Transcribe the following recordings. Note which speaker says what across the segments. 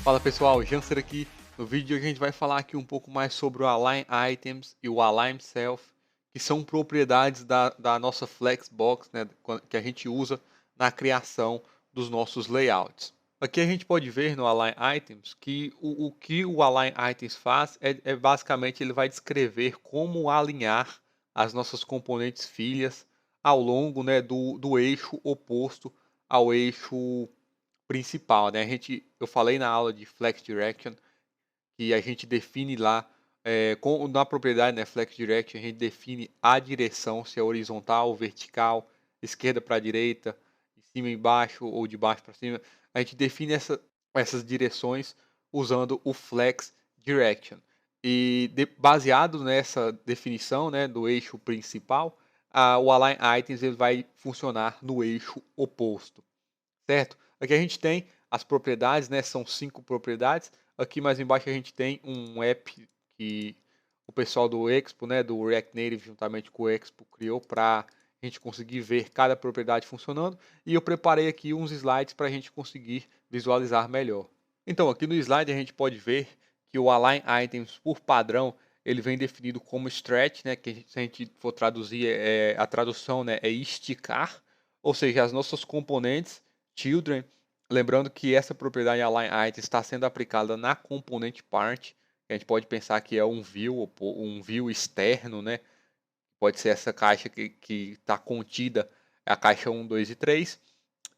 Speaker 1: Fala pessoal, Janser aqui. No vídeo de hoje a gente vai falar aqui um pouco mais sobre o Align Items e o Align Self, que são propriedades da nossa Flexbox, né, que a gente usa na criação dos nossos layouts. Aqui a gente pode ver no Align Items que o que o Align Items faz é basicamente ele vai descrever como alinhar as nossas componentes filhas ao longo, né, do eixo oposto ao eixo principal, né? Eu falei na aula de Flex Direction que a gente define lá, na propriedade, né, Flex Direction, a gente define a direção, se é horizontal, vertical, esquerda para direita, de cima e embaixo ou de baixo para cima. A gente define essas direções usando o Flex Direction. E baseado nessa definição, né, do eixo principal, o Align Items ele vai funcionar no eixo oposto, certo? Aqui a gente tem as propriedades, né? São 5 propriedades. Aqui mais embaixo a gente tem um app que o pessoal do Expo, né, do React Native, juntamente com o Expo, criou para a gente conseguir ver cada propriedade funcionando. E eu preparei aqui uns slides para a gente conseguir visualizar melhor. Então, aqui no slide a gente pode ver que o Align Items, por padrão, ele vem definido como stretch, né, que se a gente for traduzir, a tradução, né, é esticar, ou seja, as nossas componentes children, lembrando que essa propriedade align item está sendo aplicada na componente part, que a gente pode pensar que é um view externo, né? Pode ser essa caixa que está contida, a caixa 1, 2 e 3.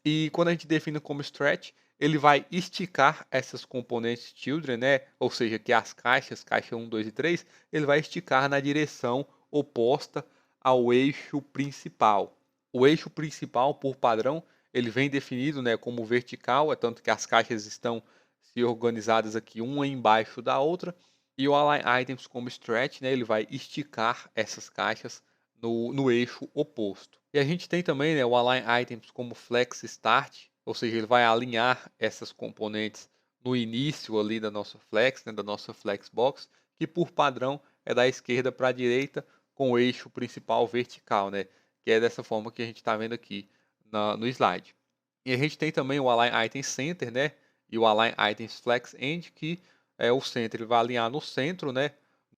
Speaker 1: E quando a gente define como stretch, ele vai esticar essas componentes children, né? Ou seja, que as caixas, caixa 1, 2 e 3, ele vai esticar na direção oposta ao eixo principal. O eixo principal, por padrão, ele vem definido, né, como vertical, é tanto que as caixas estão se organizadas aqui uma embaixo da outra, e o Align Items como stretch, né, ele vai esticar essas caixas no eixo oposto. E a gente tem também, né, o Align Items como Flex Start, ou seja, ele vai alinhar essas componentes no início ali da nossa Flex, né, da nossa Flexbox, que por padrão é da esquerda para a direita com o eixo principal vertical, né, que é dessa forma que a gente está vendo aqui no slide. E a gente tem também o Align Items Center, né, e o Align Items Flex End, que é o center, ele vai alinhar no centro, né,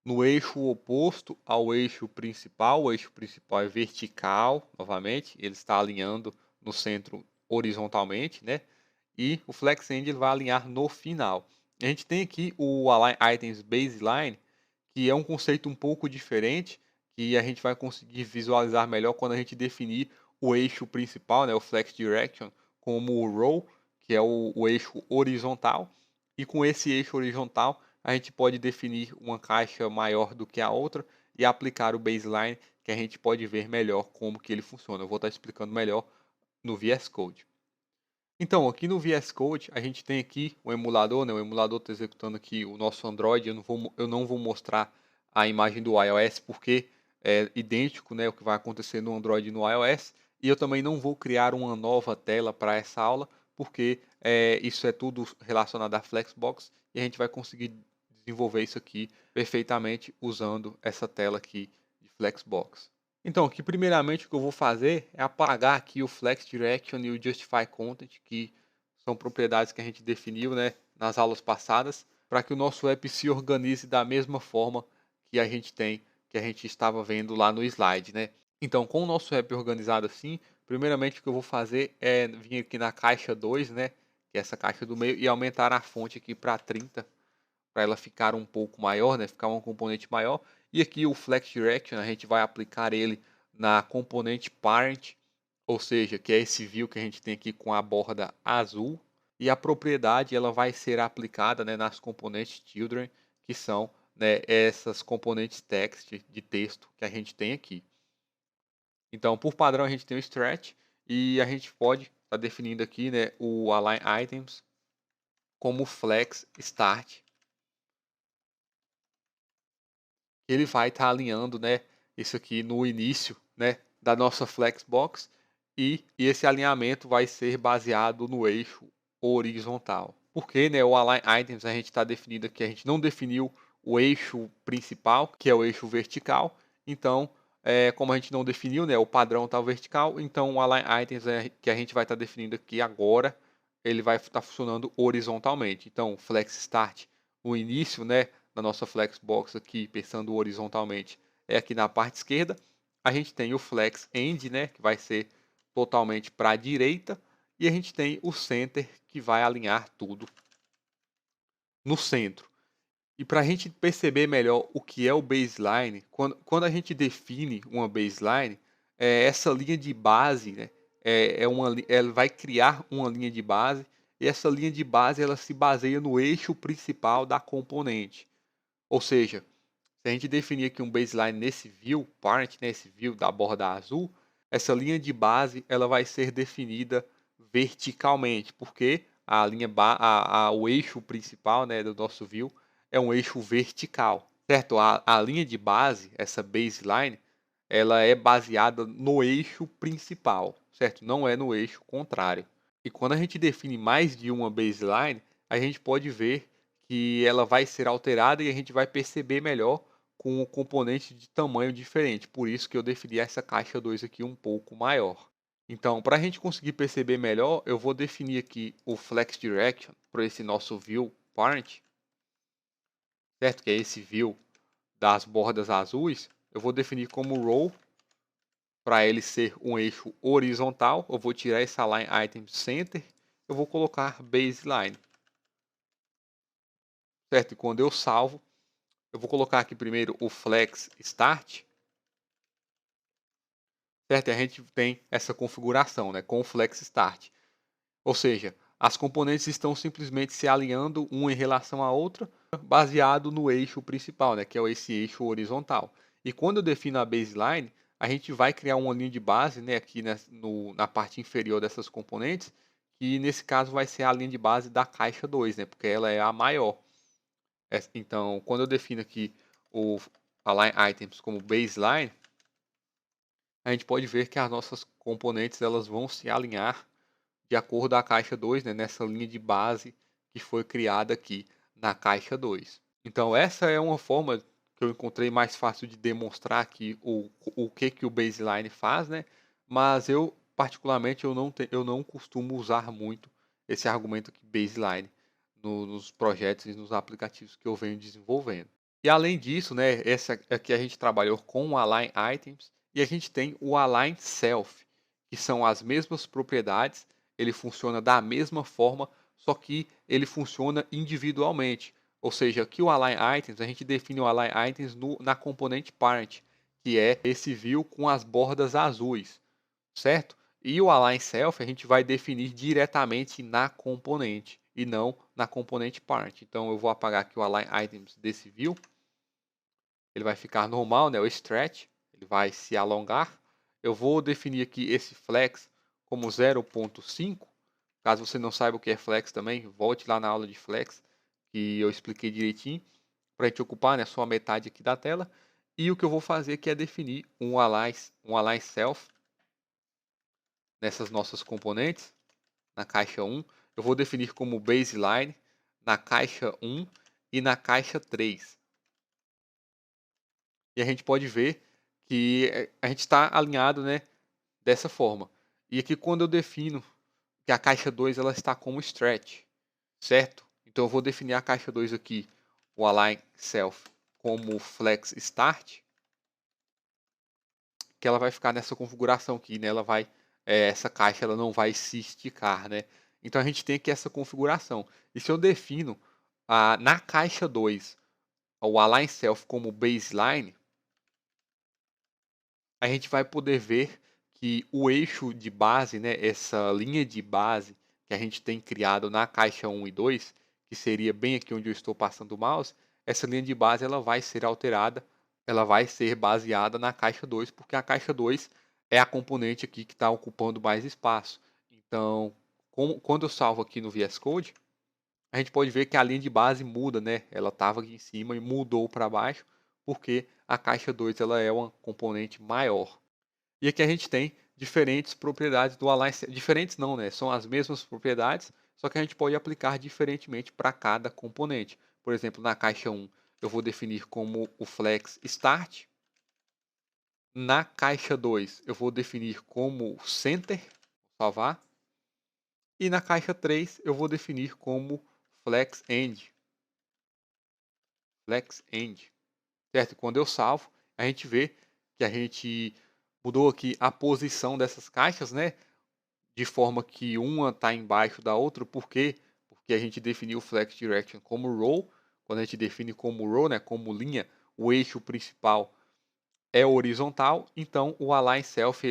Speaker 1: no eixo oposto ao eixo principal. O eixo principal é vertical, novamente, ele está alinhando no centro horizontalmente, né? E o Flex End ele vai alinhar no final. A gente tem aqui o Align Items Baseline, que é um conceito um pouco diferente, que a gente vai conseguir visualizar melhor quando a gente definir o eixo principal, né, o Flex Direction, como o row, que é o eixo horizontal. E com esse eixo horizontal, a gente pode definir uma caixa maior do que a outra e aplicar o baseline, que a gente pode ver melhor como que ele funciona. Eu vou estar explicando melhor no VS Code. Então, aqui no VS Code, a gente tem aqui o emulador, né? O emulador está executando aqui o nosso Android. Eu não vou mostrar a imagem do iOS porque é idêntico, né, o que vai acontecer no Android e no iOS. E eu também não vou criar uma nova tela para essa aula, porque isso é tudo relacionado à Flexbox e a gente vai conseguir desenvolver isso aqui perfeitamente usando essa tela aqui de Flexbox. Então, aqui primeiramente o que eu vou fazer é apagar aqui o Flex Direction e o Justify Content, que são propriedades que a gente definiu, né, nas aulas passadas, para que o nosso app se organize da mesma forma que a gente que a gente estava vendo lá no slide, né? Então, com o nosso app organizado assim, primeiramente o que eu vou fazer é vir aqui na caixa 2, né, que é essa caixa do meio, e aumentar a fonte aqui para 30, para ela ficar um pouco maior, né, ficar um componente maior. E aqui o Flex Direction, a gente vai aplicar ele na componente Parent, ou seja, que é esse view que a gente tem aqui com a borda azul. E a propriedade ela vai ser aplicada, né, nas componentes Children, que são, né, essas componentes text, de texto que a gente tem aqui. Então, por padrão, a gente tem o stretch e a gente pode estar definindo aqui, né, o align items como flex start. Ele vai estar alinhando, né, isso aqui no início, né, da nossa Flexbox e esse alinhamento vai ser baseado no eixo horizontal. Porque, né, o Align Items a gente está definindo aqui, a gente não definiu o eixo principal, que é o eixo vertical. Então, como a gente não definiu, né, o padrão está vertical, então o Align Items que a gente vai estar definindo aqui agora ele vai estar funcionando horizontalmente. Então, Flex Start, o início, né, da nossa Flexbox aqui, pensando horizontalmente, é aqui na parte esquerda. A gente tem o Flex End, né, que vai ser totalmente para a direita. E a gente tem o Center, que vai alinhar tudo no centro. E para a gente perceber melhor o que é o baseline, quando a gente define uma baseline, essa linha de base, né, ela vai criar uma linha de base, e essa linha de base ela se baseia no eixo principal da componente. Ou seja, se a gente definir aqui um baseline nesse view, parent, nesse view da borda azul, essa linha de base ela vai ser definida verticalmente, porque a linha o eixo principal, né, do nosso view é um eixo vertical, certo? A linha de base, essa baseline, ela é baseada no eixo principal, certo? Não é no eixo contrário. E quando a gente define mais de uma baseline, a gente pode ver que ela vai ser alterada e a gente vai perceber melhor com o componente de tamanho diferente. Por isso que eu defini essa caixa 2 aqui um pouco maior. Então, para a gente conseguir perceber melhor, eu vou definir aqui o Flex Direction para esse nosso View Parent, certo? Que é esse View das bordas azuis. Eu vou definir como Row, para ele ser um eixo horizontal. Eu vou tirar esse Align Item Center. Eu vou colocar Baseline, certo? E quando eu salvo, eu vou colocar aqui primeiro o Flex Start, certo? E a gente tem essa configuração, né, com o Flex Start. Ou seja, as componentes estão simplesmente se alinhando uma em relação à outra, baseado no eixo principal, né, que é esse eixo horizontal. E quando eu defino a baseline, a gente vai criar uma linha de base, né, aqui na parte inferior dessas componentes, que nesse caso vai ser a linha de base da caixa 2, né, porque ela é a maior. Então, quando eu defino aqui o Align Items como baseline, a gente pode ver que as nossas componentes elas vão se alinhar de acordo com a caixa 2, né, nessa linha de base que foi criada aqui na caixa 2. Então essa é uma forma que eu encontrei mais fácil de demonstrar aqui o que o baseline faz, né? Mas eu particularmente eu não costumo usar muito esse argumento aqui baseline nos projetos e nos aplicativos que eu venho desenvolvendo. E além disso, né, essa aqui a gente trabalhou com o Align Items e a gente tem o Align Self, que são as mesmas propriedades, ele funciona da mesma forma, só que ele funciona individualmente. Ou seja, aqui o Align Items, a gente define o Align Items na componente Parent, que é esse view com as bordas azuis, certo? E o Align Self a gente vai definir diretamente na componente e não na componente Parent. Então eu vou apagar aqui o Align Items desse view. Ele vai ficar normal, né? O stretch, ele vai se alongar. Eu vou definir aqui esse flex como 0.5. Caso você não saiba o que é flex também, volte lá na aula de flex, que eu expliquei direitinho, para a gente ocupar, né, só a metade aqui da tela. E o que eu vou fazer aqui é definir um align self nessas nossas componentes, na caixa 1. Eu vou definir como baseline na caixa 1 e na caixa 3. E a gente pode ver que a gente está alinhado, né, dessa forma. E aqui quando eu defino que a caixa 2 ela está como stretch, certo? Então eu vou definir a caixa 2 aqui, o align self, como flex start, que ela vai ficar nessa configuração aqui, né? Ela vai, essa caixa ela não vai se esticar, né? Então a gente tem aqui essa configuração. E se eu defino na caixa 2 o align self como baseline, a gente vai poder ver que o eixo de base, né, essa linha de base que a gente tem criado na caixa 1 e 2, que seria bem aqui onde eu estou passando o mouse, essa linha de base ela vai ser alterada, ela vai ser baseada na caixa 2, porque a caixa 2 é a componente aqui que está ocupando mais espaço. Então, quando eu salvo aqui no VS Code, a gente pode ver que a linha de base muda, né? Ela estava aqui em cima e mudou para baixo, porque a caixa 2 ela é uma componente maior. E aqui a gente tem diferentes propriedades do Align. Diferentes não, né? São as mesmas propriedades, só que a gente pode aplicar diferentemente para cada componente. Por exemplo, na caixa 1, eu vou definir como o Flex Start. Na caixa 2, eu vou definir como Center. Vou salvar. E na caixa 3 eu vou definir como FlexEnd. FlexEnd. Certo? Quando eu salvo, a gente vê que a gente mudou aqui a posição dessas caixas, né? De forma que uma está embaixo da outra. Por quê? Porque a gente definiu o Flex Direction como row. Quando a gente define como row, né? Como linha, o eixo principal é horizontal. Então o Align Self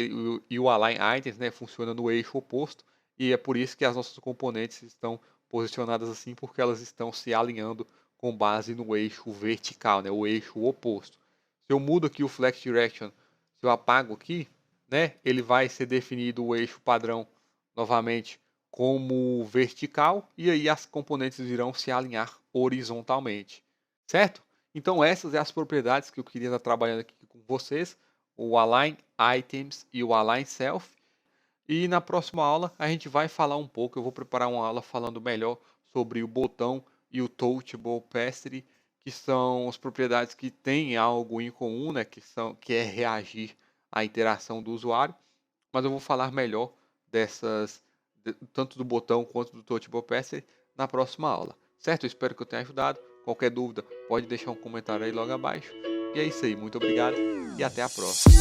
Speaker 1: e o Align Items, né? Funciona no eixo oposto. E é por isso que as nossas componentes estão posicionadas assim, porque elas estão se alinhando com base no eixo vertical, né? O eixo oposto. Se eu mudo aqui o Flex Direction, se eu apago aqui, né? Ele vai ser definido o eixo padrão novamente como vertical e aí as componentes irão se alinhar horizontalmente, certo? Então essas são as propriedades que eu queria estar trabalhando aqui com vocês, o Align Items e o Align Self. E na próxima aula a gente vai falar um pouco, eu vou preparar uma aula falando melhor sobre o botão e o Touchable Opacity, que são as propriedades que têm algo em comum, né, que é reagir à interação do usuário, mas eu vou falar melhor tanto do botão quanto do Touchable Opacity na próxima aula, certo? Eu espero que eu tenha ajudado. Qualquer dúvida, pode deixar um comentário aí logo abaixo. E é isso aí, muito obrigado e até a próxima.